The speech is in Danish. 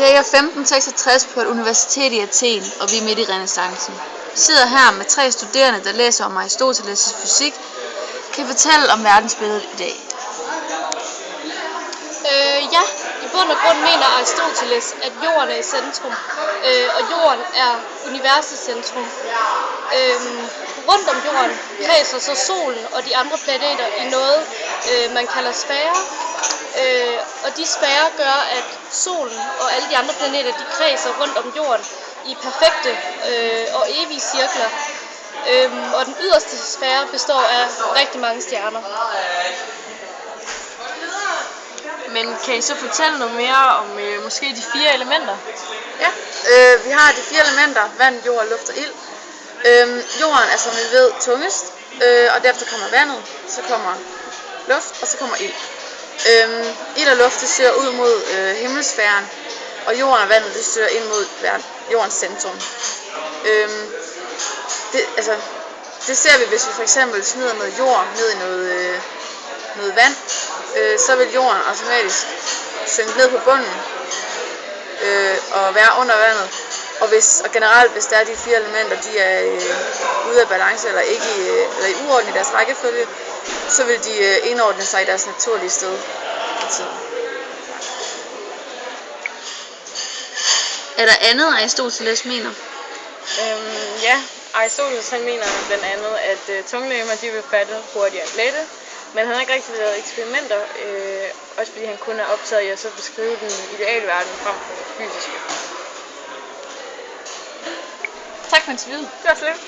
cirka 1566 på et universitet i Athen, og vi er midt i renæssancen. Vi sidder her med 3 studerende, der læser om Aristoteles' fysik, kan fortælle om verdensbilledet i dag. Ja, i bund og grund mener Aristoteles, at jorden er i centrum, og jorden er universets centrum. Rundt om jorden kredser så solen og de andre planeter i noget, man kalder sfærer. Og de sfærer gør, at solen og alle de andre planeter, de kredser rundt om jorden i perfekte og evige cirkler. Og den yderste sfære består af rigtig mange stjerner. Men kan I så fortælle noget mere om måske de 4 elementer? Ja, vi har de 4 elementer: vand, jord, luft og ild. Jorden er, som vi ved, tungest, og derefter kommer vandet, så kommer luft, og så kommer ild. Ild og luft, det søger ud mod himmelsfæren, og jorden og vandet, det søger ind mod jordens centrum. Det ser vi, hvis vi for eksempel smider noget jord ned i noget vand, så vil jorden automatisk synke ned på bunden og være under vandet. Og generelt, hvis der er de 4 elementer, de er ude af balance eller i uorden i deres rækkefølge, så vil de indordne sig i deres naturlige sted i tiden. Er der andet, Aristoteles mener? Ja, Aristoteles han mener blandt andet, at tunglegemer de vil fatte hurtigere end lette, men han har ikke rigtig lavet eksperimenter, også fordi han kun er optaget i at så beskrive den ideale verden frem for den fysiske. Tak for interviewet. Det var slet.